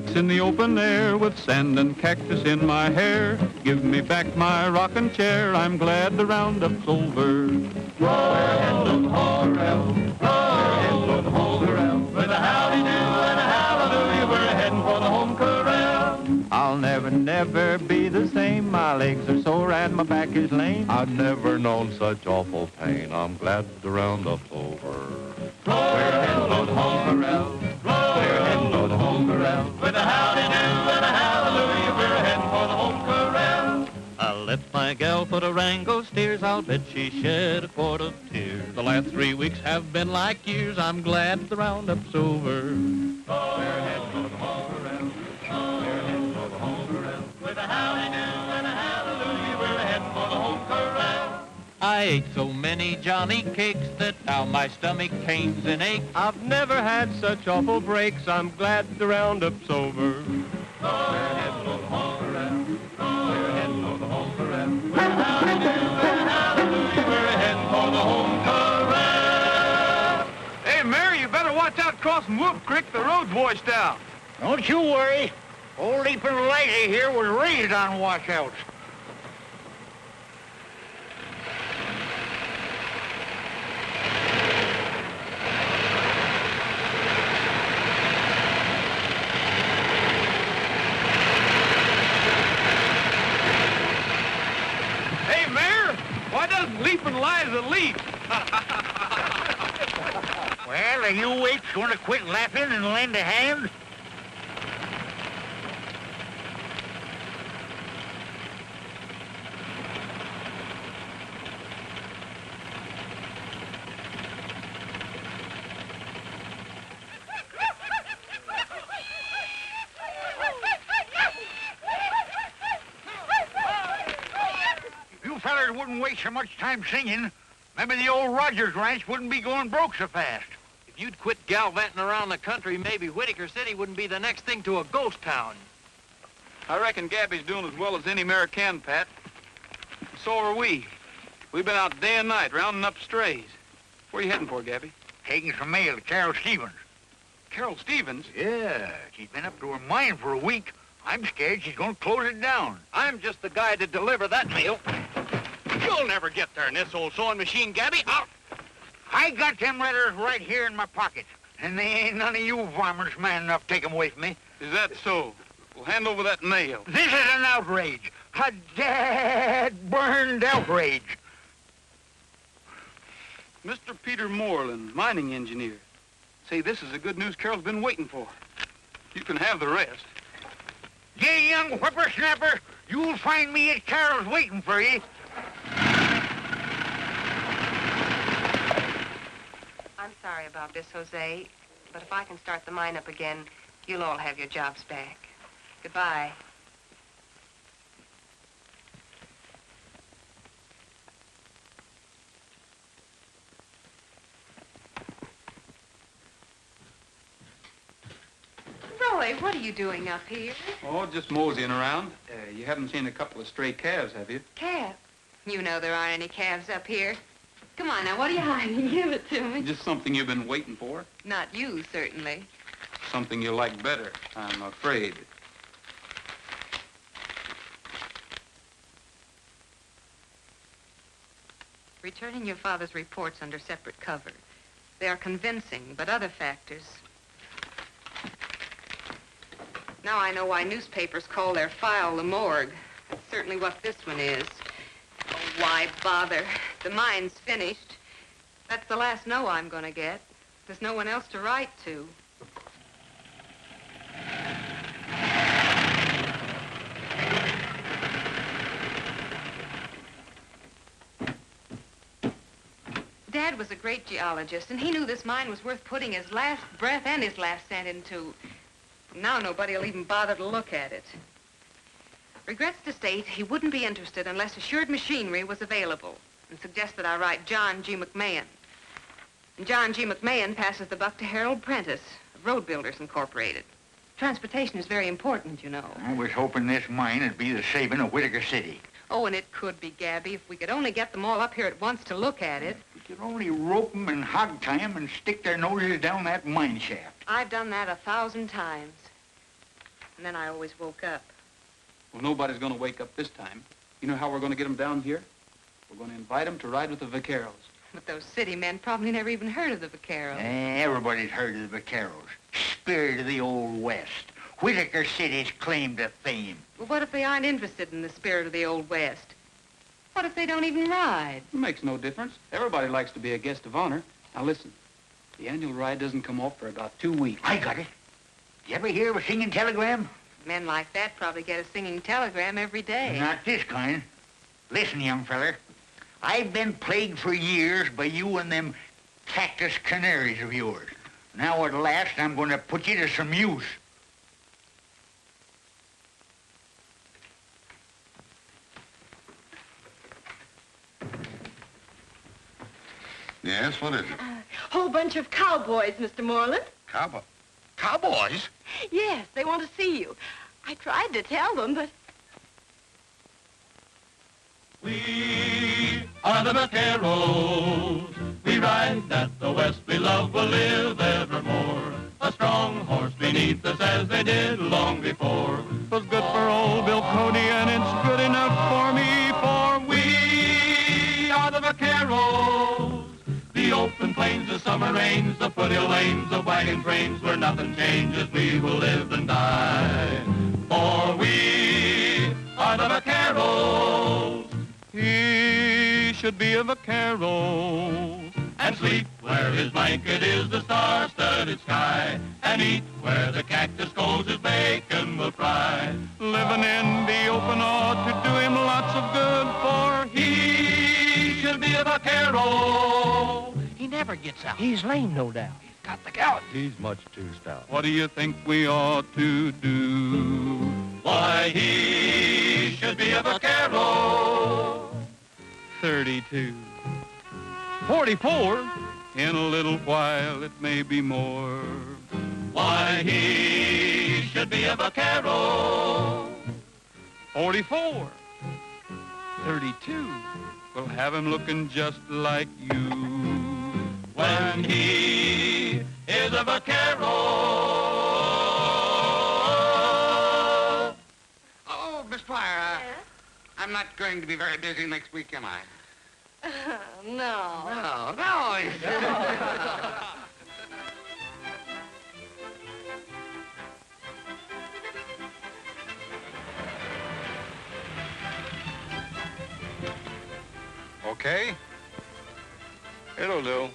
weeks in the open air with sand and cactus in my hair. Give me back my rocking chair, I'm glad the roundup's over. Roll ahead, little Horrell, roll ahead, little Horrell, with a howdy-do and a hallelujah, we're heading for the home corral. I'll never, never be the same, my legs are sore and my back is lame. I've never known such awful pain, I'm glad the roundup's over. We're heading for the home corral. We're heading for the home corral. With a howdy-do and a hallelujah, we're heading for the home corral. I let my gal put a wrangle steers, I'll bet she shed a quart of tears. The last 3 weeks have been like years, I'm glad the roundup's over. We're heading for the home corral. We're heading for the home corral. With a howdy-do and a hallelujah, we're heading for the home corral. I ate so many Johnny cakes that now my stomach pains and aches. I've never had such awful breaks, I'm glad the roundup's over. We're heading for the home corral. We're heading for the home corral. With a howdy-do and a hallelujah, we're heading for the home corral. Hey, Mary, you better watch out crossing Wolf Creek. The road's washed out. Don't you worry. Old Leap and Lighty here was raised on washouts. Hey, Mayor, why doesn't Leaping Liza leap? Well, are you apes going to quit laughing and lend a hand? You fellers wouldn't waste so much time singing, maybe the old Rogers Ranch wouldn't be going broke so fast. If you'd quit gallivanting around the country, maybe Whitaker City wouldn't be the next thing to a ghost town. I reckon Gabby's doing as well as any mare can, Pat. So are we. We've been out day and night rounding up strays. Where are you heading for, Gabby? Taking some mail to Carol Stevens. Carol Stevens? Yeah, she's been up to her mine for a week. I'm scared she's going to close it down. I'm just the guy to deliver that mail. You'll never get there in this old sewing machine, Gabby. I got them letters right here in my pocket, and they ain't none of you varmints man enough to take 'em away from me. Is that so? Well, hand over that mail. This is an outrage. A dad-burned outrage. Mr. Peter Moreland, mining engineer. Say, this is the good news Carol's been waiting for. You can have the rest. You young whippersnapper, you'll find me at Carol's waiting for you. I'm sorry about this, Jose, but if I can start the mine up again, you'll all have your jobs back. Goodbye. Roy, what are you doing up here? Oh, just moseying around. You haven't seen a couple of stray calves, have you? Calf? You know there aren't any calves up here. Come on now, what are you hiding? Give it to me. Just something you've been waiting for. Not you, certainly. Something you like better, I'm afraid. Returning your father's reports under separate cover. They are convincing, but other factors. Now I know why newspapers call their file the morgue. That's certainly what this one is. Oh, why bother? The mine's finished. That's the last no I'm gonna get. There's no one else to write to. Dad was a great geologist, and he knew this mine was worth putting his last breath and his last cent into. Now nobody will even bother to look at it. Regrets to state he wouldn't be interested unless assured machinery was available, and suggested I write John G. McMahon. And John G. McMahon passes the buck to Harold Prentice of Road Builders Incorporated. Transportation is very important, you know. I was hoping this mine would be the saving of Whitaker City. Oh, and it could be, Gabby, if we could only get them all up here at once to look at it. We could only rope 'em and hog tie 'em and stick their noses down that mine shaft. I've done that 1,000 times. And then I always woke up. Well, nobody's going to wake up this time. You know how we're going to get them down here? We're going to invite them to ride with the vaqueros. But those city men probably never even heard of the vaqueros. Everybody's heard of the vaqueros. Spirit of the Old West. Whitaker City's claim to fame. Well, what if they aren't interested in the spirit of the Old West? What if they don't even ride? It makes no difference. Everybody likes to be a guest of honor. Now, listen. The annual ride doesn't come off for about 2 weeks. I got it. You ever hear of a singing telegram? Men like that probably get a singing telegram every day. Not this kind. Listen, young feller. I've been plagued for years by you and them cactus canaries of yours. Now at last I'm going to put you to some use. Yes, what is it? Whole bunch of cowboys, Mr. Moreland. Cowboys? Yes, they want to see you. I tried to tell them, but... We are the vaqueros. We ride that the West we love will live evermore. A strong horse beneath us as they did long before. 'Twas good for old Bill Cody and it's good enough for me, for we are the vaqueros. The open plains, the summer rains, the foothill lanes, the wagon frames where nothing changes, we will live and die. For we are the vaqueros. He should be a vaquero and sleep where his blanket is the star-studded sky, and eat where the cactus goes his bacon will fry. Living in the open ought to do him lots of good, for he should be a vaquero. He never gets out. He's lame, no doubt. He's got the gout. He's much too stout. What do you think we ought to do? Why, he should be a vaquero. 32. 44. In a little while it may be more. Why, he should be a vaquero. 44. 32. We'll have him looking just like you when he is a vaquero. Oh, Miss Pryor, I'm not going to be very busy next week, am I? No. No. Okay. It'll do.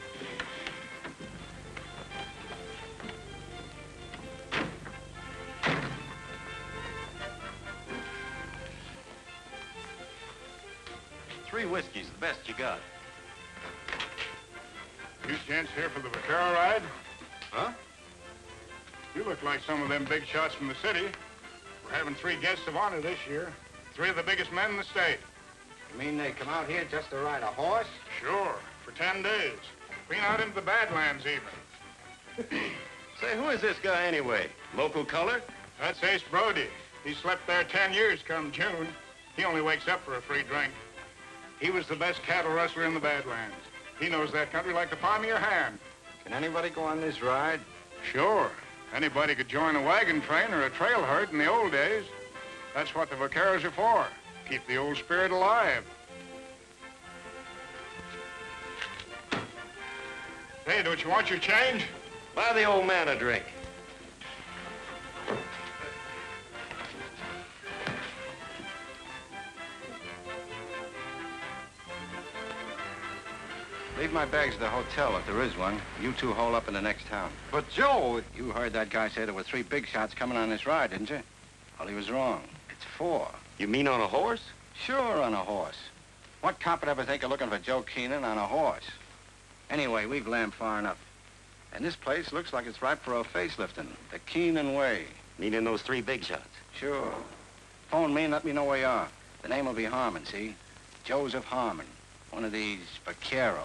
Three whiskeys, the best you got. You gents here for the vaquero ride? Huh? You look like some of them big shots from the city. We're having 3 guests of honor this year. 3 of the biggest men in the state. You mean they come out here just to ride a horse? Sure, for 10 days. Clean out into the Badlands even. Say, who is this guy anyway? Local color? That's Ace Brody. He slept there 10 years come June. He only wakes up for a free drink. He was the best cattle rustler in the Badlands. He knows that country like the palm of your hand. Can anybody go on this ride? Sure. Anybody could join a wagon train or a trail herd in the old days. That's what the vaqueros are for. Keep the old spirit alive. Hey, don't you want your change? Buy the old man a drink. Leave my bags at the hotel if there is one. You two hole up in the next town. But, Joe... You heard that guy say there were 3 big shots coming on this ride, didn't you? Well, he was wrong. It's 4. You mean on a horse? Sure, on a horse. What cop would ever think of looking for Joe Keenan on a horse? Anyway, we've lammed far enough. And this place looks like it's ripe for a facelifting. The Keenan way. Meaning those 3 big shots? Sure. Phone me and let me know where you are. The name will be Harmon, see? Joseph Harmon. One of these vaqueros.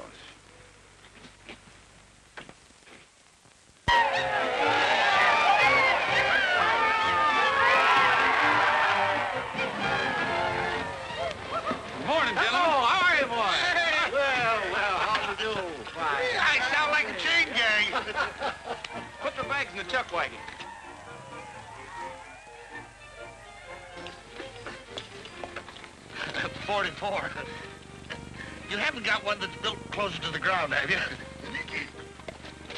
Good morning, gentlemen. Oh, how are you, boy? Well, how do you do? Fine. I sound like a chain gang. Put the bags in the chuck wagon. 44. You haven't got one that's built closer to the ground, have you?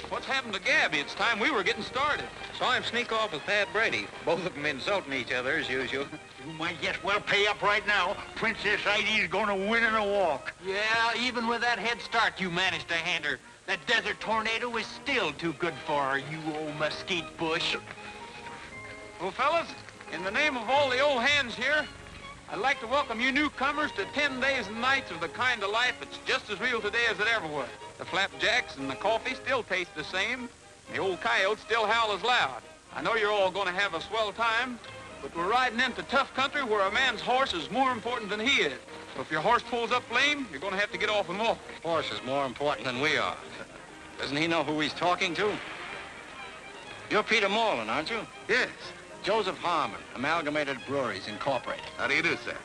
What's happened to Gabby? It's time we were getting started. Saw him sneak off with Pat Brady. Both of them insulting each other as usual. You might just well pay up right now. Princess Heidi's gonna win in a walk. Yeah, even with that head start you managed to hand her, that desert tornado is still too good for her, you old mesquite bush. Well, fellas, in the name of all the old hands here, I'd like to welcome you newcomers to 10 days and nights of the kind of life that's just as real today as it ever was. The flapjacks and the coffee still taste the same. The old coyotes still howl as loud. I know you're all going to have a swell time, but we're riding into tough country where a man's horse is more important than he is. So if your horse pulls up lame, you're going to have to get off and walk. Horse is more important than we are. Doesn't he know who he's talking to? You're Peter Morland, aren't you? Yes. Joseph Harmon, Amalgamated Breweries Incorporated. How do you do, sir?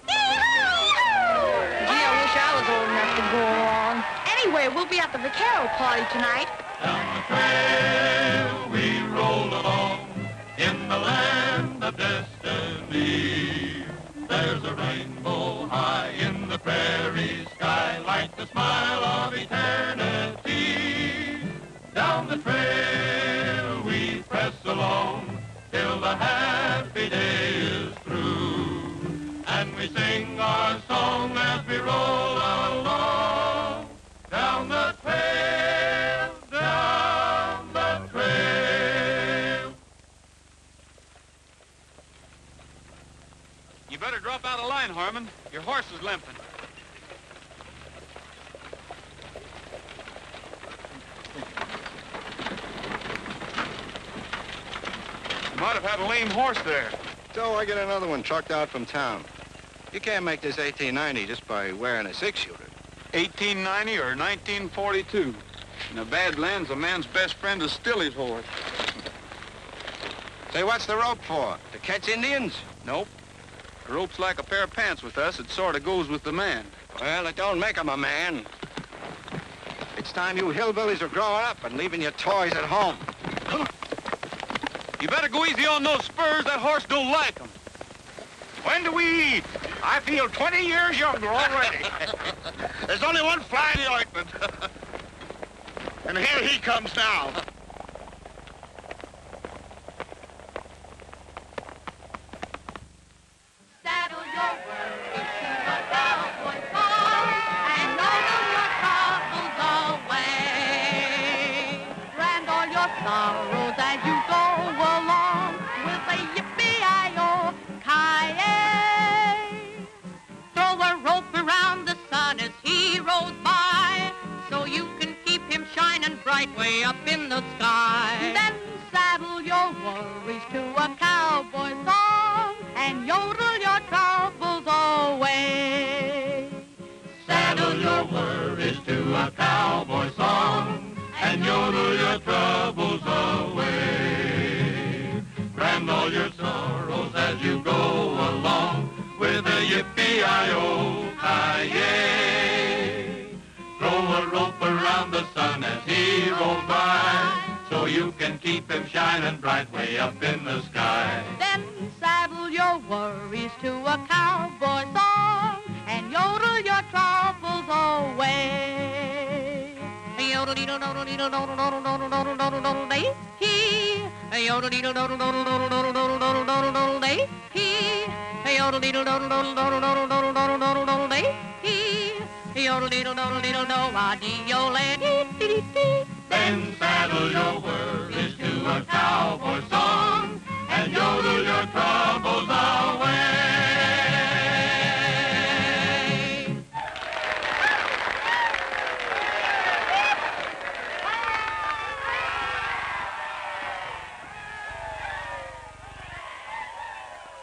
Gee, I wish I was old enough to go along. Anyway, we'll be at the Vaquero party tonight. Down the trail we roll along in the land of destiny. There's a rainbow high in the prairie sky like the smile of eternity. Down the trail we press along till the happy day is through. And we sing our song as we roll along down the trail, down the trail. You better drop out of line, Harmon. Your horse is limping. You might have had a lame horse there. So I get another one trucked out from town. You can't make this 1890 just by wearing a six-shooter. 1890 or 1942. In the Badlands, a man's best friend is still his horse. Say, what's the rope for? To catch Indians? Nope. A rope's like a pair of pants with us. It sort of goes with the man. Well, it don't make him a man. It's time you hillbillies are growing up and leaving your toys at home. You better go easy on those spurs. That horse don't like them. When do we eat? I feel 20 years younger already. There's only one fly in the ointment. And here he comes now. Saddle your worries to a cowboy farm and load all your troubles away. Brand all your sorrows as you go along with a yippee-i-o-ki-yay. Throw a rope around the sun as he rolls by so you can keep him shining bright way up in the sky. Then saddle your worries to a cowboy song and yodel your troubles away. Saddle your worries to a cowboy song and yodel your troubles away. Brand all your sorrows as you go along with a yippee-i-o-ki-yay. Throw a rope around the sun as he rolls by so you can keep him shining bright way up in the sky. Then saddle your worries to a cowboy song and yodel your troubles away. Yodel-dee-doo-doo-doo-doo-doo-doo-doo-doo-doo-doo-doo-doo-day, hee. Yodel-dee-doo-doo-doo-doo-doo-doo-doo-doo-day, hee. Yodel-dee-doo-doo-doo-doo-doo-doo-doo-doo-day, hee. Yodel-dee-doo-doo-doo-doo-doo-doo-doo-doo-doo-day. Then saddle your worries to a cowboy song and yodel your troubles away.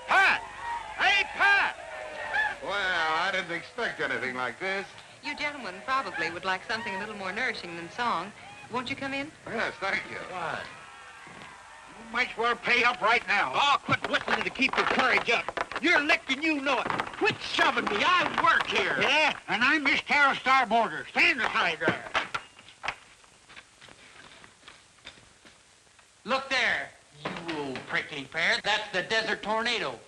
Pat! Hey, Pat! Well, I didn't expect anything like this. You gentlemen probably would like something a little more nourishing than song. Won't you come in? Yes, thank you. You might as well pay up right now. Oh, quit whistling to keep your courage up. You're licked and you know it. Quit shoving me. I work here. Yeah, and I'm Miss Carol Starboarder. Stand aside there. Look there, you old prickly pear. That's the Desert Tornado.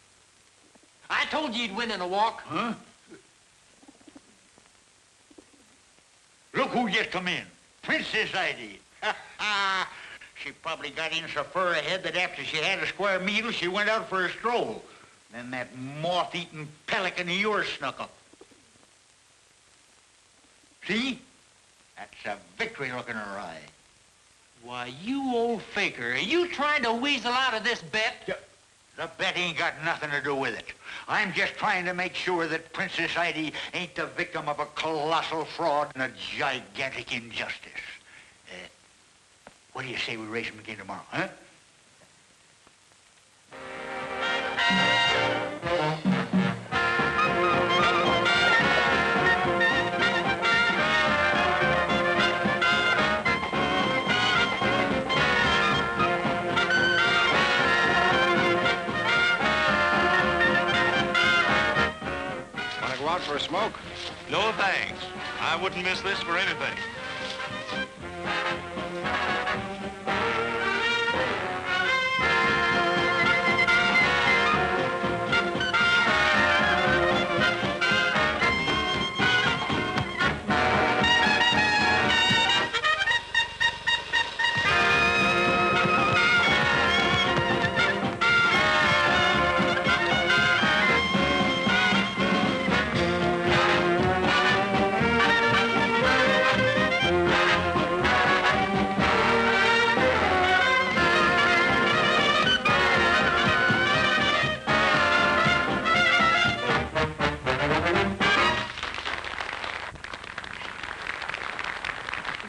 I told you he'd win in a walk. Huh? Look who just come in. Princess Heidi. She probably got in so far ahead that after she had a square meal, she went out for a stroll. Then that moth-eaten pelican of yours snuck up. See? That's a victory look in her eye. Why, you old faker, are you trying to weasel out of this bet? The bet ain't got nothing to do with it. I'm just trying to make sure that Princess Heidi ain't the victim of a colossal fraud and a gigantic injustice. What do you say we race them again tomorrow, huh? Want to go out for a smoke? No thanks. I wouldn't miss this for anything.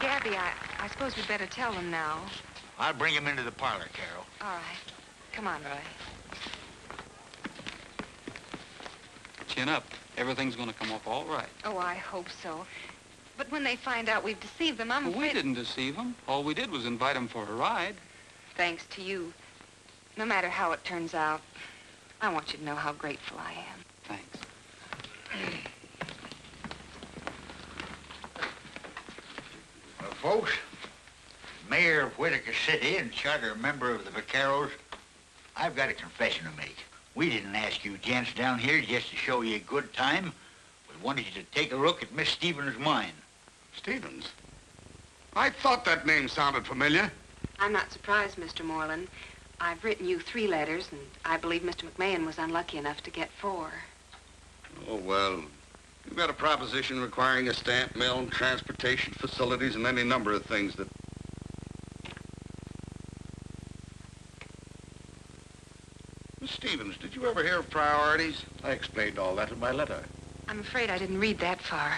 Gabby, I suppose we'd better tell them now. I'll bring him into the parlor, Carol. All right. Come on, Roy. Chin up. Everything's going to come off all right. Oh, I hope so. But when they find out we've deceived them, I'm Well, we afraid... didn't deceive them. All we did was invite them for a ride. Thanks to you. No matter how it turns out, I want you to know how grateful I am. Thanks. Well, folks, Mayor of Whitaker City and charter member of the Vaqueros, I've got a confession to make. We didn't ask you gents down here just to show you a good time. We wanted you to take a look at Miss Stevens' mine. Stevens? I thought that name sounded familiar. I'm not surprised, Mr. Moreland. I've written you 3 letters, and I believe Mr. McMahon was unlucky enough to get 4. Oh, well, you've got a proposition requiring a stamp mill, transportation facilities, and any number of things that... Miss Stevens, did you ever hear of priorities? I explained all that in my letter. I'm afraid I didn't read that far.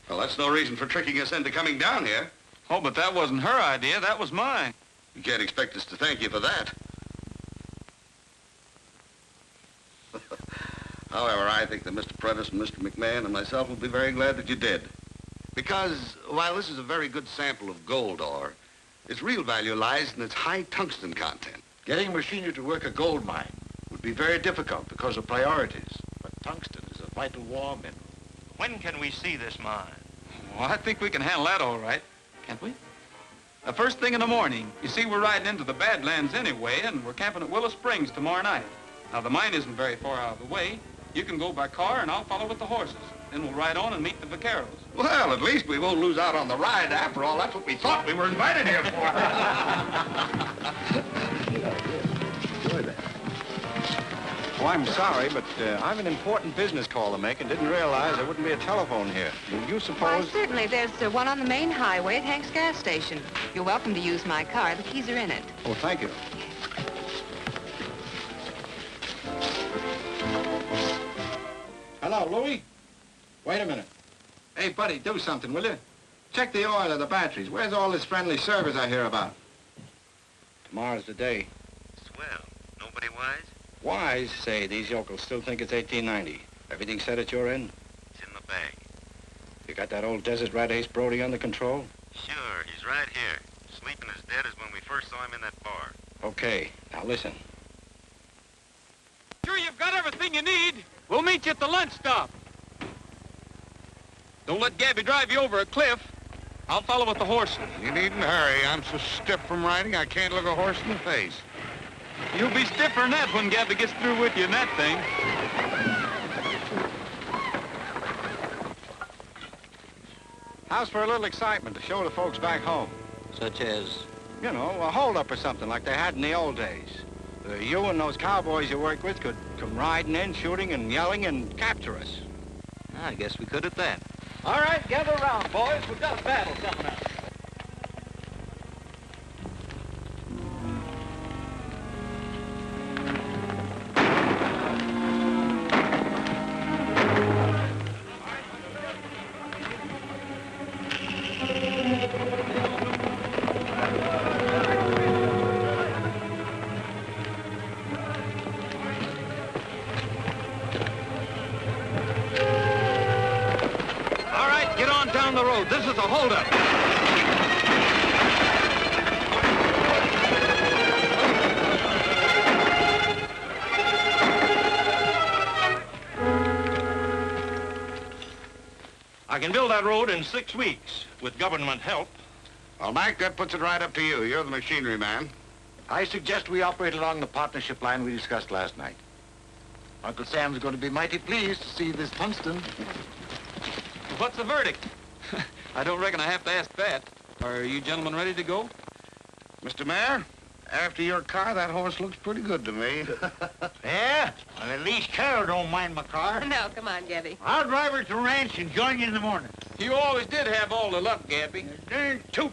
Well, that's no reason for tricking us into coming down here. Oh, but that wasn't her idea. That was mine. You can't expect us to thank you for that. However, I think that Mr. Prentice and Mr. McMahon and myself will be very glad that you did. Because while this is a very good sample of gold ore, its real value lies in its high tungsten content. Getting machinery to work a gold mine would be very difficult because of priorities. But tungsten is a vital war mineral. When can we see this mine? Well, I think we can handle that all right, can't we? First thing in the morning. You see, we're riding into the Badlands anyway, and we're camping at Willow Springs tomorrow night. Now, the mine isn't very far out of the way. You can go by car, and I'll follow with the horses. Then we'll ride on and meet the vaqueros. Well, at least we won't lose out on the ride. After all, that's what we thought we were invited here for. Enjoy that. Oh, I'm sorry, but I've an important business call to make and didn't realize there wouldn't be a telephone here. You Why, suppose... certainly. There's one on the main highway at Hank's gas station. You're welcome to use my car. The keys are in it. Oh, thank you. Hello, Louie. Wait a minute. Hey, buddy, do something, will you? Check the oil of the batteries. Where's all this friendly service I hear about? Tomorrow's the day. Swell. Nobody wise? Wise? Say, these yokels still think it's 1890. Everything set at your end? It's in the bag. You got that old desert rat Ace Brody under control? Sure, he's right here. Sleeping as dead as when we first saw him in that bar. Okay, now listen. Sure you've got everything you need. We'll meet you at the lunch stop. Don't let Gabby drive you over a cliff. I'll follow with the horses. You needn't hurry. I'm so stiff from riding, I can't look a horse in the face. You'll be stiffer than that when Gabby gets through with you in that thing. How's for a little excitement to show the folks back home? Such as? You know, a holdup or something like they had in the old days. You and those cowboys you work with could come riding in, shooting and yelling and capture us. I guess we could at that. All right, gather around, boys. We've got a battle coming up. Down the road. This is a holdup. I can build that road in 6 weeks with government help. Well, Mac, that puts it right up to you. You're the machinery man. I suggest we operate along the partnership line we discussed last night. Uncle Sam's going to be mighty pleased to see this tungsten. What's the verdict? I don't reckon I have to ask that. Are you gentlemen ready to go? Mr. Mayor, after your car, that horse looks pretty good to me. Yeah? Well, at least Carol don't mind my car. No, come on, Gabby. I'll drive her to the ranch and join you in the morning. You always did have all the luck, Gabby. Darn tootin'.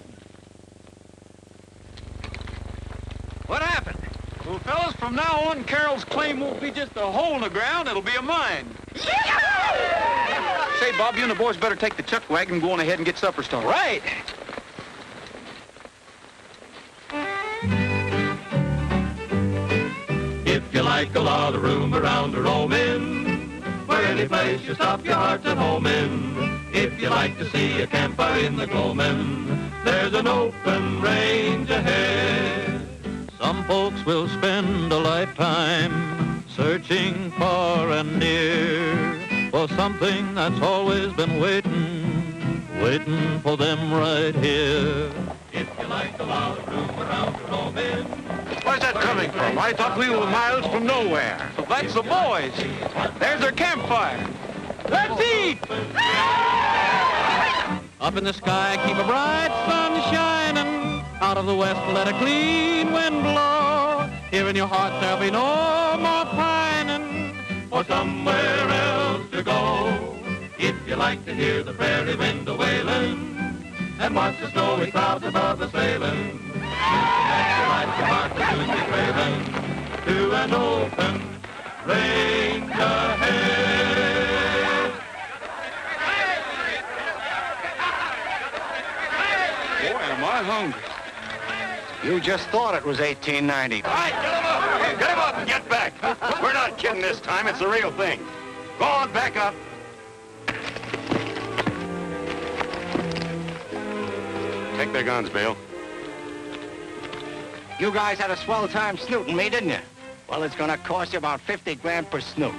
What happened? Well, fellas, from now on, Carol's claim won't be just a hole in the ground. It'll be a mine. Say, Bob, you and the boys better take the chuck wagon and go on ahead and get supper started. Right. If you like a lot of room around to roam in, where any place you stop your heart's at home in. If you like to see a campfire in the gloaming, there's an open range ahead. Some folks will spend a lifetime searching far and near for something that's always been waiting for them right here. If you like a lot of room around to roam in. Where's that coming from? I thought we were miles from nowhere. So that's the boys. There's their campfire. Let's eat! Up in the sky, keep a bright sun shining. Out of the west, let a clean wind blow. Here in your heart, there'll be no more pining for somewhere else to go. If you like to hear the prairie wind a-wailing and watch the snowy clouds above us sailing, if you like your heart to soon be trailing to an open range ahead. Boy, am I hungry. You just thought it was 1890. All right, get him up! Hey, get him up and get back! We're not kidding this time. It's the real thing. Go on, back up. Take their guns, Bill. You guys had a swell time snooting me, didn't you? Well, it's gonna cost you about 50 grand per snoot.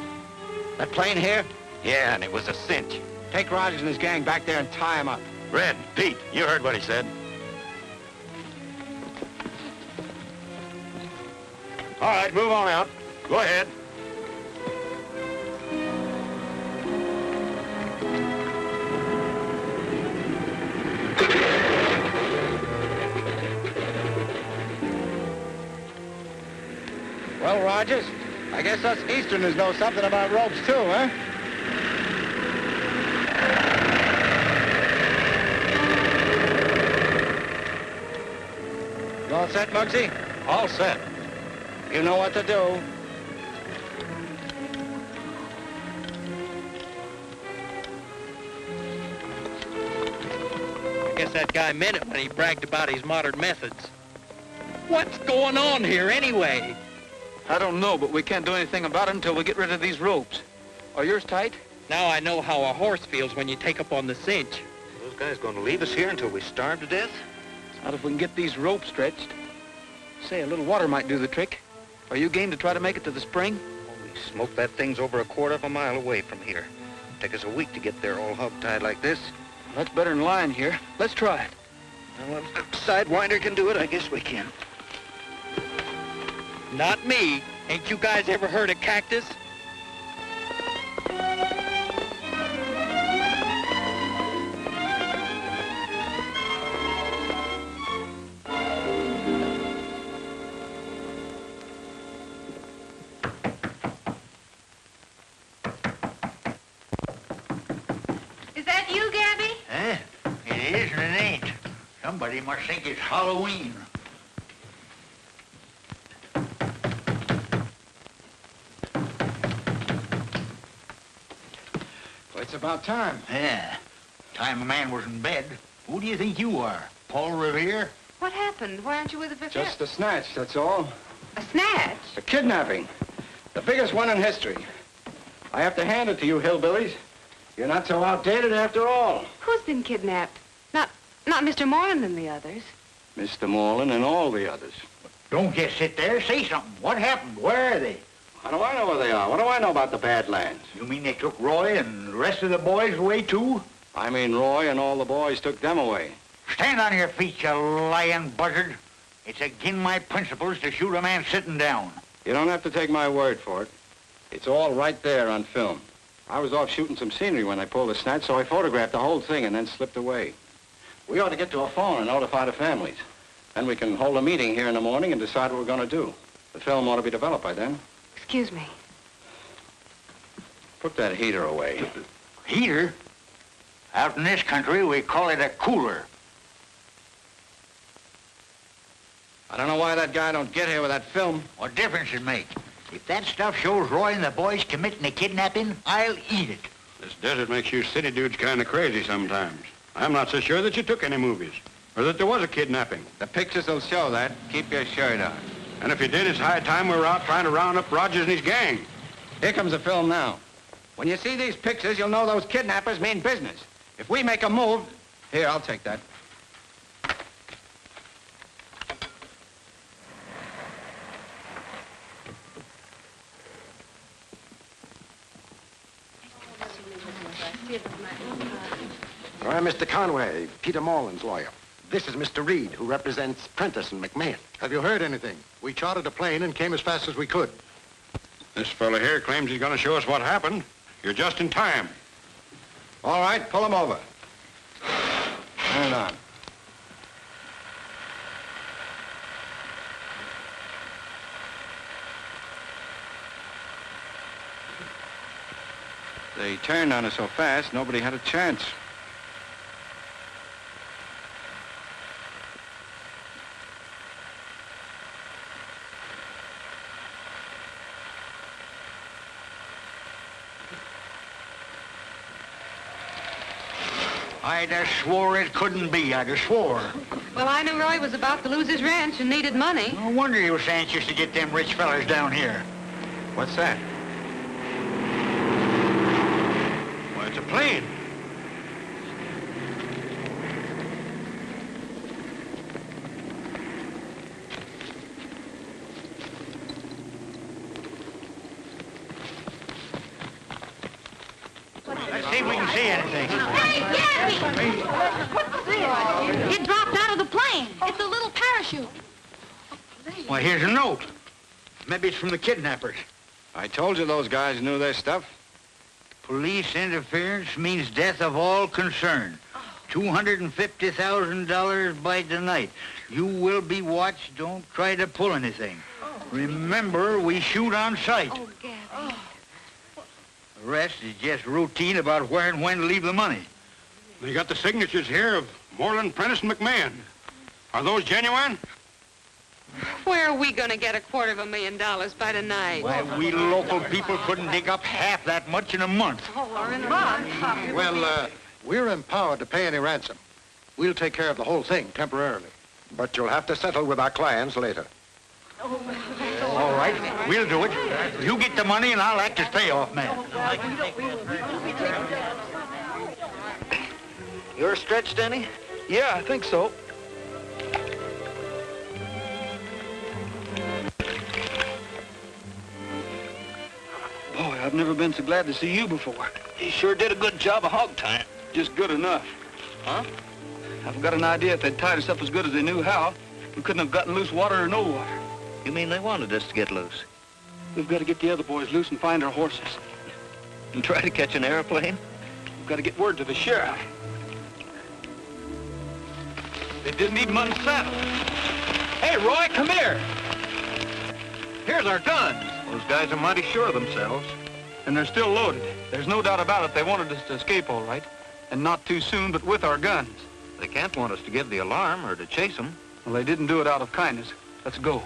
That plane here? Yeah, and it was a cinch. Take Rogers and his gang back there and tie him up. Red, Pete, you heard what he said. All right, move on out. Go ahead. Well, Rogers, I guess us Easterners know something about ropes too, huh? You all set, Muggsy? All set. You know what to do. I guess that guy meant it when he bragged about his modern methods. What's going on here anyway? I don't know, but we can't do anything about it until we get rid of these ropes. Are yours tight? Now I know how a horse feels when you take up on the cinch. Those guys going to leave us here until we starve to death? Not if we can get these ropes stretched. Say, a little water might do the trick. Are you game to try to make it to the spring? Holy smoke, that thing's over a quarter of a mile away from here. Take us a week to get there all hog-tied like this. That's better than lying here. Let's try it. Well, if the Sidewinder can do it, I guess we can. Not me. Ain't you guys ever heard of Cactus? Is that you, Gabby? Eh? It is and it ain't. Somebody must think it's Halloween. Well, it's about time. Yeah. Time a man was in bed. Who do you think you are? Paul Revere? What happened? Why aren't you with the vicar? Just a snatch, that's all. A snatch? A kidnapping. The biggest one in history. I have to hand it to you, hillbillies. You're not so outdated after all. Who's been kidnapped? Not Mr. Moreland and the others. Mr. Moreland and all the others. Don't just sit there. Say something. What happened? Where are they? How do I know where they are? What do I know about the Badlands? You mean they took Roy and the rest of the boys away, too? I mean Roy and all the boys took them away. Stand on your feet, you lying buzzard. It's against my principles to shoot a man sitting down. You don't have to take my word for it. It's all right there on film. I was off shooting some scenery when they pulled the snatch, so I photographed the whole thing and then slipped away. We ought to get to a phone and notify the families. Then we can hold a meeting here in the morning and decide what we're going to do. The film ought to be developed by then. Excuse me. Put that heater away. Heater? Out in this country, we call it a cooler. I don't know why that guy don't get here with that film. What difference it make? If that stuff shows Roy and the boys committing a kidnapping, I'll eat it. This desert makes you city dudes kind of crazy sometimes. I'm not so sure that you took any movies, or that there was a kidnapping. The pictures will show that. Keep your shirt on. And if you did, it's high time we were out trying to round up Rogers and his gang. Here comes the film now. When you see these pictures, you'll know those kidnappers mean business. If we make a move... Here, I'll take that. I'm Mr. Conway, Peter Moreland's lawyer. This is Mr. Reed, who represents Prentice and McMahon. Have you heard anything? We chartered a plane and came as fast as we could. This fella here claims he's going to show us what happened. You're just in time. All right, pull him over. Turn it on. They turned on us so fast, nobody had a chance. I'd have swore it couldn't be. I'd have swore. Well, I knew Roy was about to lose his ranch and needed money. No wonder he was anxious to get them rich fellas down here. What's that? Well, it's a plane. Let's see if we can see anything. Hey, Gabby! It dropped out of the plane. It's a little parachute. Well, here's a note. Maybe it's from the kidnappers. I told you those guys knew their stuff. Police interference means death of all concerned. $250,000 by tonight. You will be watched. Don't try to pull anything. Remember, we shoot on sight. Oh, Gabby. The rest is just routine about where and when to leave the money. They got the signatures here of Moreland, Prentice, and McMahon. Are those genuine? Where are we going to get $250,000 by tonight? Why, we local people couldn't dig up half that much in a month. Or in a month. Well, we're empowered to pay any ransom. We'll take care of the whole thing temporarily. But you'll have to settle with our clients later. All right, we'll do it. You get the money and I'll act as payoff man. You're stretched, Denny? Yeah, I think so. Boy, I've never been so glad to see you before. You sure did a good job of hog tying. Just good enough. Huh? I've got an idea if they'd tied us up as good as they knew how, we couldn't have gotten loose water or no water. You mean they wanted us to get loose? We've got to get the other boys loose and find our horses. And try to catch an airplane? We've got to get word to the sheriff. They didn't even unsaddle. Hey, Roy, come here. Here's our guns. Those guys are mighty sure of themselves. And they're still loaded. There's no doubt about it. They wanted us to escape all right. And not too soon, but with our guns. They can't want us to give the alarm or to chase them. Well, they didn't do it out of kindness. Let's go.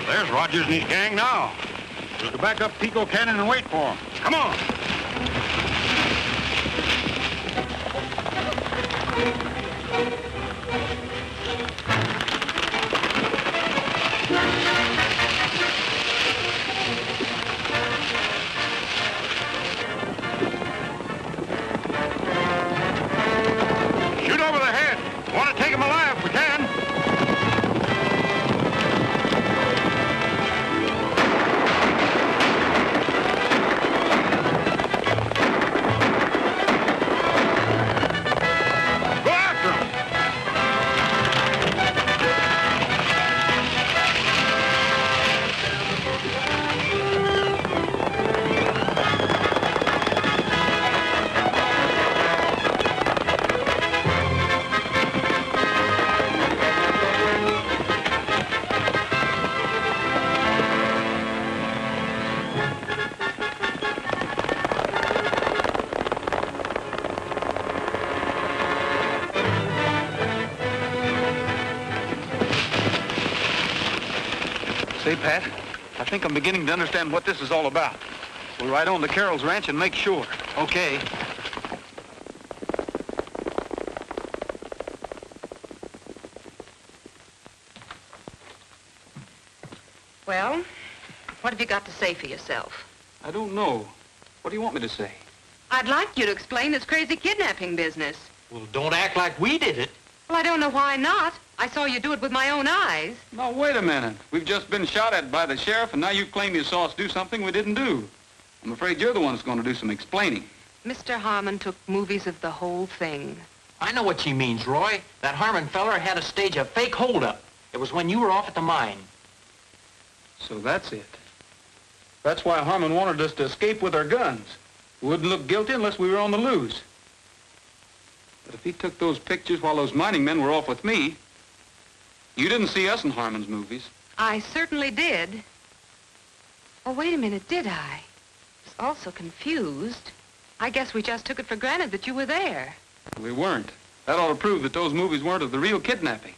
There's Rogers and his gang now. We'll go back up Pico Canyon and wait for them. Come on. Shoot over the head. Want to take him alive if we can. Say, Pat, I think I'm beginning to understand what this is all about. We'll ride on to Carroll's ranch and make sure. Okay. Well, what have you got to say for yourself? I don't know. What do you want me to say? I'd like you to explain this crazy kidnapping business. Well, don't act like we did it. Well, I don't know why not. I saw you do it with my own eyes. Now, wait a minute. We've just been shot at by the sheriff, and now you claim you saw us do something we didn't do. I'm afraid you're the one that's going to do some explaining. Mr. Harmon took movies of the whole thing. I know what she means, Roy. That Harmon feller had to stage a fake holdup. It was when you were off at the mine. So that's it. That's why Harmon wanted us to escape with our guns. We wouldn't look guilty unless we were on the loose. But if he took those pictures while those mining men were off with me, you didn't see us in Harmon's movies. I certainly did. Oh, wait a minute, did I? I was also confused. I guess we just took it for granted that you were there. We weren't. That ought to prove that those movies weren't of the real kidnapping.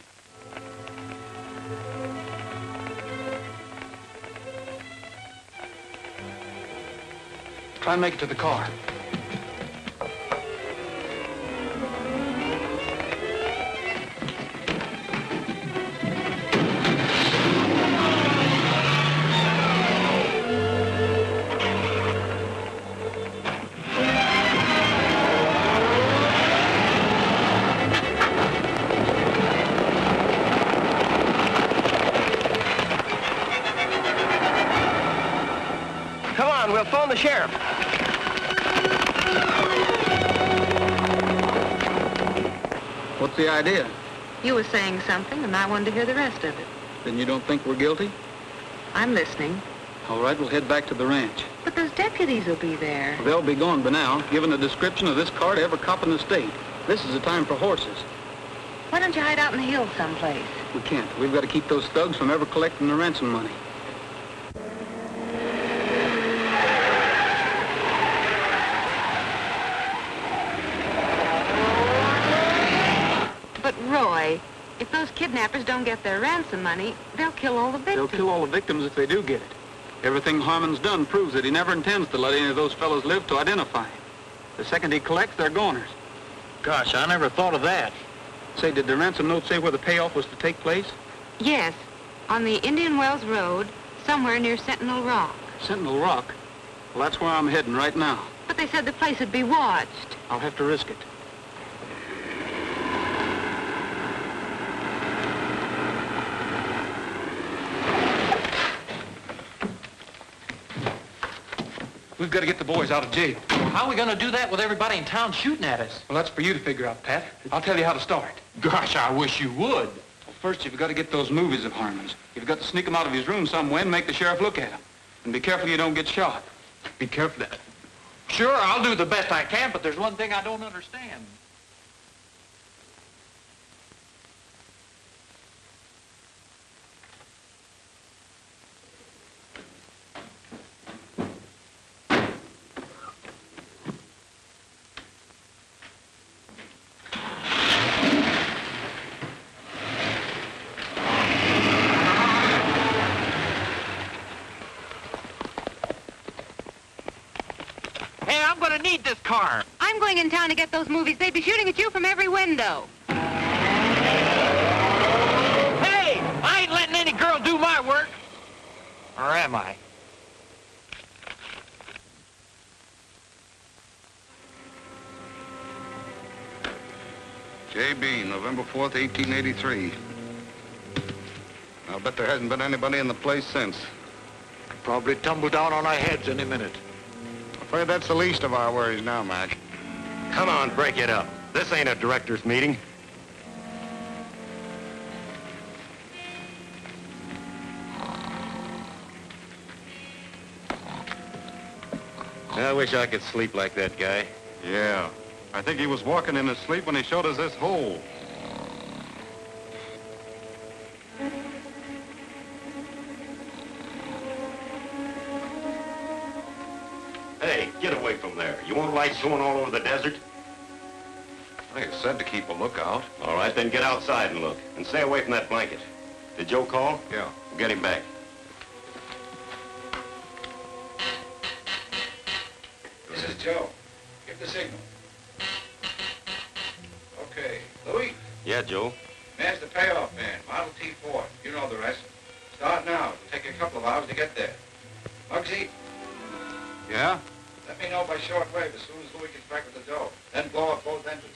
Try and make it to the car. Come on, we'll phone the sheriff. What's the idea? You were saying something, and I wanted to hear the rest of it. Then you don't think we're guilty? I'm listening. All right, we'll head back to the ranch. But those deputies will be there. They'll be gone by now, giving a description of this car to every cop in the state. This is the time for horses. Why don't you hide out in the hills someplace? We can't. We've got to keep those thugs from ever collecting the ransom money. But, Roy, if those kidnappers don't get their ransom money, they'll kill all the victims. They'll kill all the victims if they do get it. Everything Harmon's done proves that he never intends to let any of those fellows live to identify him. The second he collects, they're goners. Gosh, I never thought of that. Say, did the ransom note say where the payoff was to take place? Yes, on the Indian Wells Road, somewhere near Sentinel Rock. Sentinel Rock? Well, that's where I'm heading right now. But they said the place would be watched. I'll have to risk it. We've got to get the boys out of jail. How are we going to do that with everybody in town shooting at us? Well, that's for you to figure out, Pat. I'll tell you how to start. Gosh, I wish you would. Well, first, you've got to get those movies of Harmon's. You've got to sneak them out of his room somewhere and make the sheriff look at them. And be careful you don't get shot. Be careful. Sure, I'll do the best I can, but there's one thing I don't understand. Hey, I'm going to need this car. I'm going in town to get those movies. They'd be shooting at you from every window. Hey, I ain't letting any girl do my work. Or am I? J.B., November 4th, 1883. I'll bet there hasn't been anybody in the place since. Probably tumble down on our heads any minute. Afraid that's the least of our worries now, Mac. Come on, break it up. This ain't a director's meeting. I wish I could sleep like that guy. Yeah. I think he was walking in his sleep when he showed us this hole. Hey, get away from there. You want lights going all over the desert? I said to keep a lookout. All right, then get outside and look. And stay away from that blanket. Did Joe call? Yeah. Get him back. This is Joe. Give the signal. Okay. Louis, Yeah, Joe. there's the payoff man, Model T Ford. You know the rest. Start now. It'll take you a couple of hours to get there. Muggsy, Yeah? let me know by shortwave as soon as Louis gets back with the dough. Then blow up both entrances.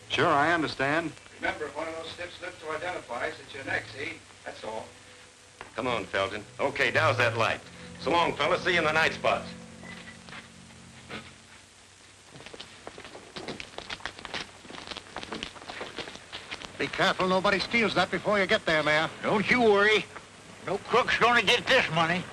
Sure, I understand. Remember, if one of those stiff slips to identify us, it's your neck, see? That's all. Come on, Felton. Okay, douse that light. So long, fellas. See you in the night spots. Be careful nobody steals that before you get there, Mayor. Don't you worry. No crook's gonna get this money.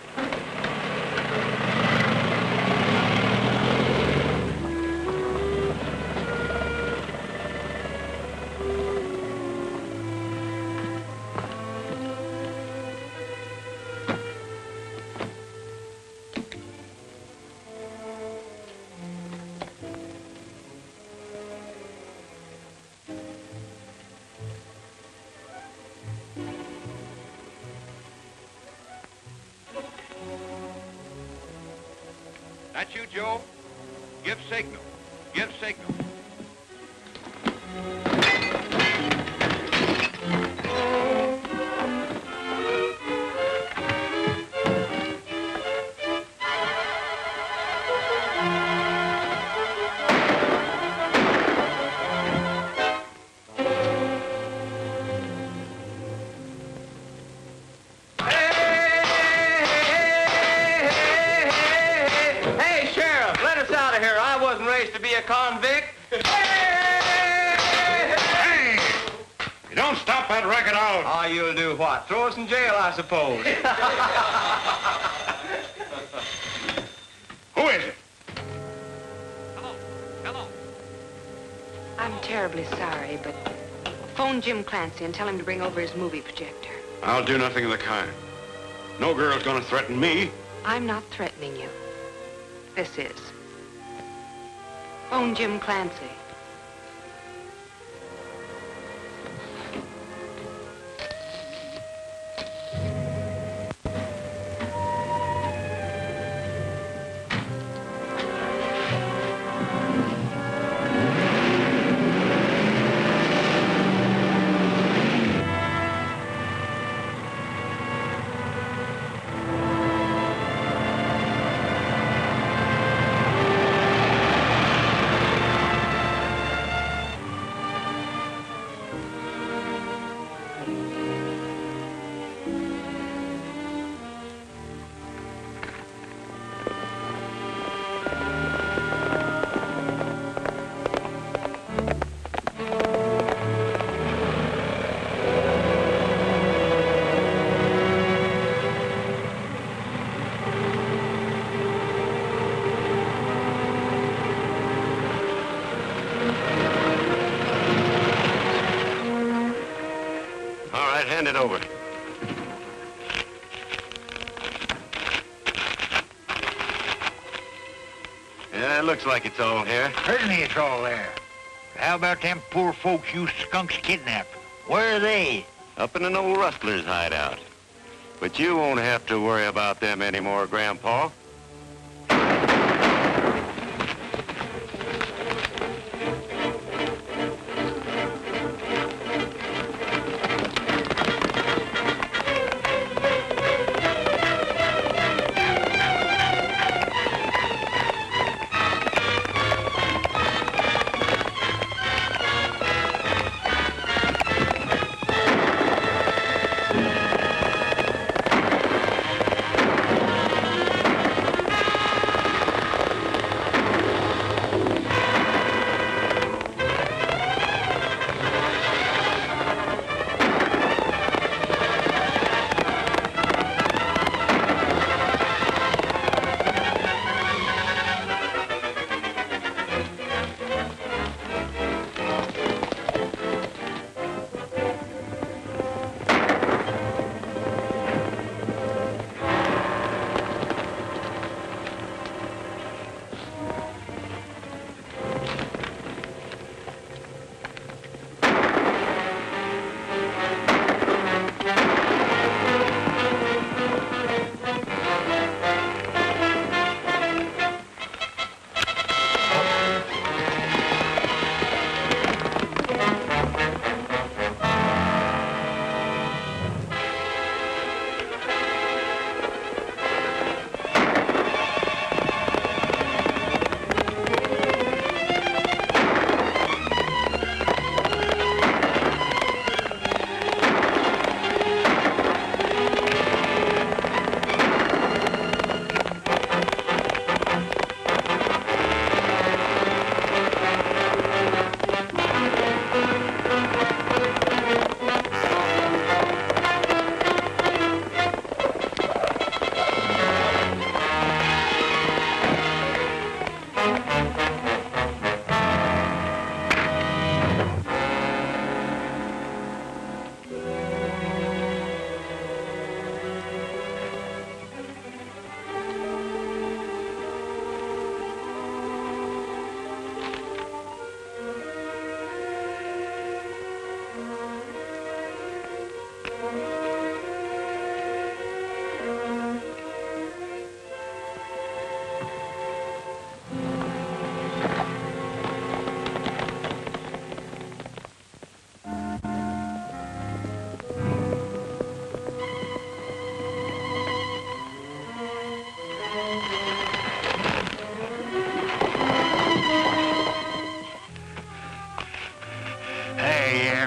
That you, Joe? Give signal. Give signal. Hey, Sheriff, let us out of here. I wasn't raised to be a convict. Hey! You don't stop that racket out. Oh, you'll do what? Throw us in jail, I suppose. Who is it? I'm terribly sorry, but phone Jim Clancy and tell him to bring over his movie projector. I'll do nothing of the kind. No girl's gonna threaten me. I'm not threatening you. This is. Phone Jim Clancy. All right, hand it over. Yeah, it looks like it's all here. Certainly it's all there. How about them poor folks you skunks kidnapped? Where are they? Up in an old rustler's hideout. But you won't have to worry about them anymore, Grandpa.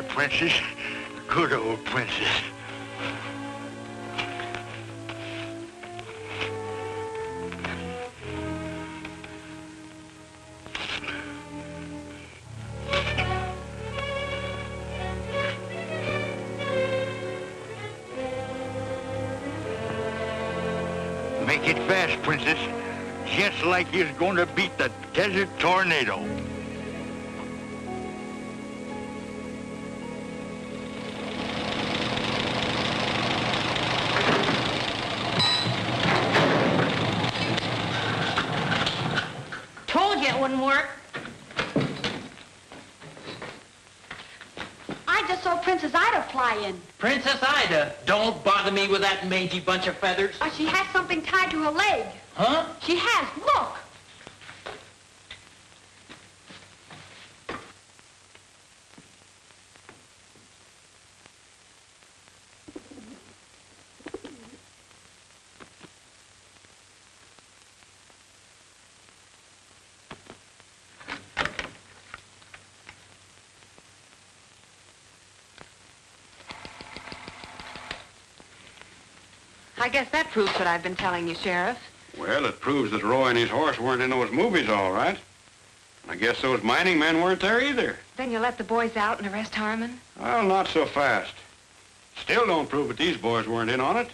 Princess. Good old princess. Make it fast, princess. Just like you're going to beat the desert tornado. It wouldn't work. I just saw Princess Ida fly in. Princess Ida? Don't bother me with that mangy bunch of feathers. She has something tied to her leg. Huh? She has. Look. I guess that proves what I've been telling you, Sheriff. Well, it proves that Roy and his horse weren't in those movies, all right. I guess those mining men weren't there either. Then you let the boys out and arrest Harmon? Well, not so fast. Still don't prove that these boys weren't in on it.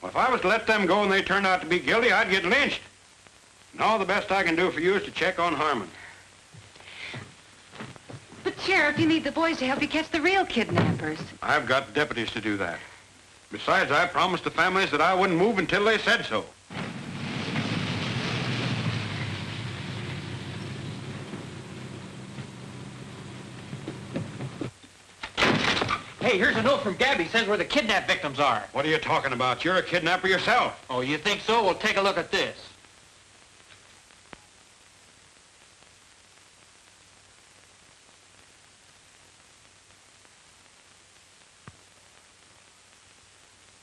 Well, if I was to let them go and they turned out to be guilty, I'd get lynched. No, the best I can do for you is to check on Harmon. But Sheriff, you need the boys to help you catch the real kidnappers. I've got deputies to do that. Besides, I promised the families that I wouldn't move until they said so. Hey, here's a note from Gabby. Says where the kidnap victims are. What are you talking about? You're a kidnapper yourself. Oh, you think so? Well, take a look at this.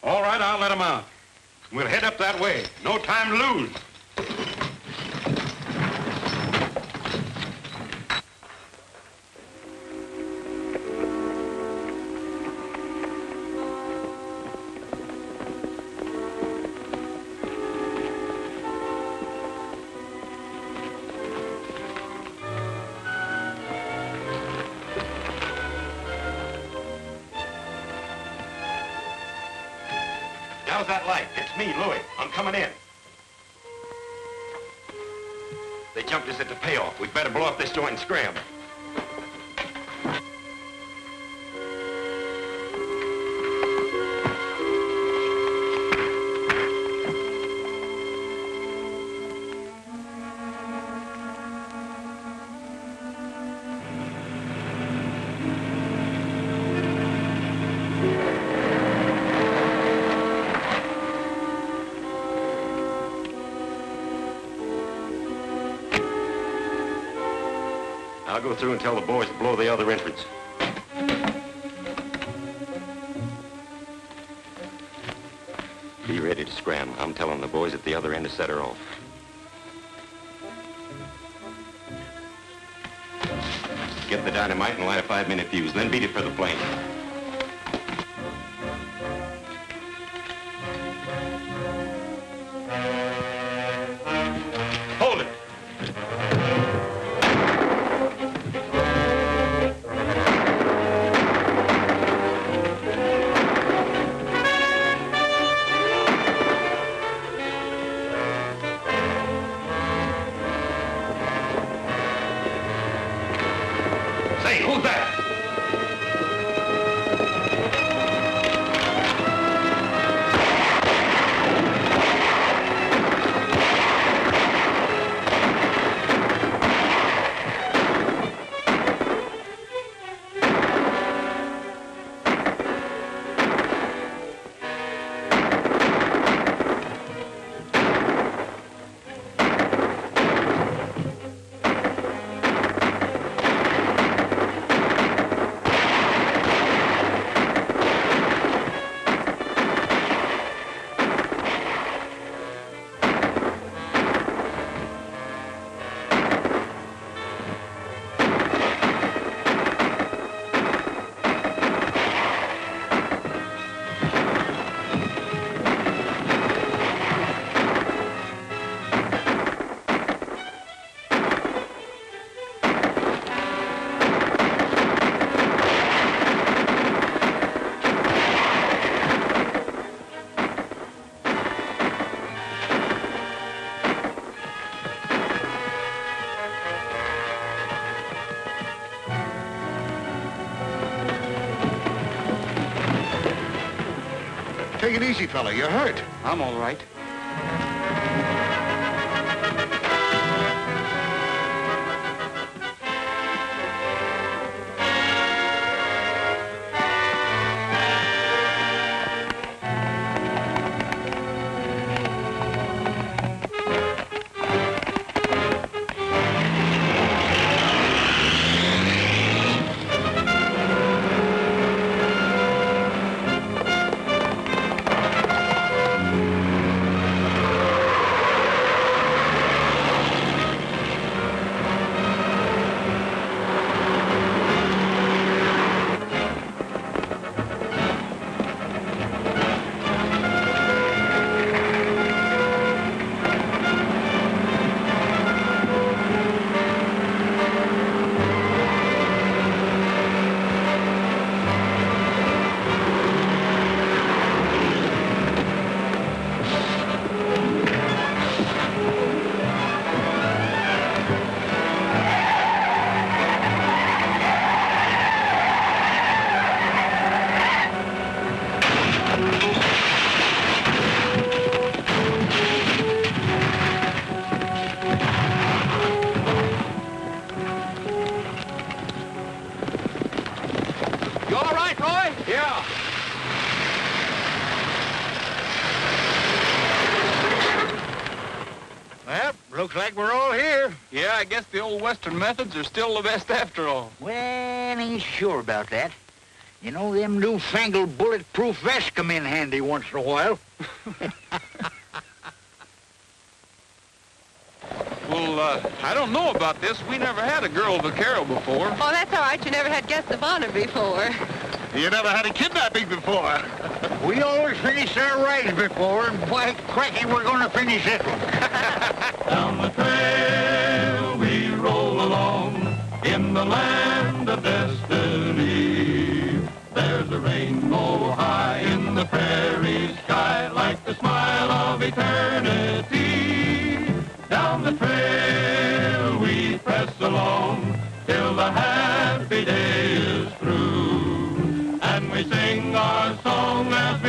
All right, I'll let them out. We'll head up that way. No time to lose. How's that light? It's me, Louis. I'm coming in. They jumped us at the payoff. We'd better blow up this joint and scram. I'll go through and tell the boys to blow the other entrance. Be ready to scram. I'm telling the boys at the other end to set her off. Get the dynamite and light a 5-minute fuse, then beat it for the plane. Hold it! Say, who's that? Take it easy, fella. You're hurt. I'm all right. Looks like we're all here. Yeah, I guess the old Western methods are still the best after all. Well, ain't sure about that. You know, them newfangled bulletproof vests come in handy once in a while. Well, I don't know about this. We never had a girl vaquero before. Oh, that's all right. You never had guests of honor before. You never had a kidnapping before. We always finished our rides before, and why, cracky, we're going to finish it. Down the trail we roll along in the land of destiny. There's a rainbow high in the prairie sky like the smile of eternity. Down the trail we press along till the happy day is through. And we sing our song as we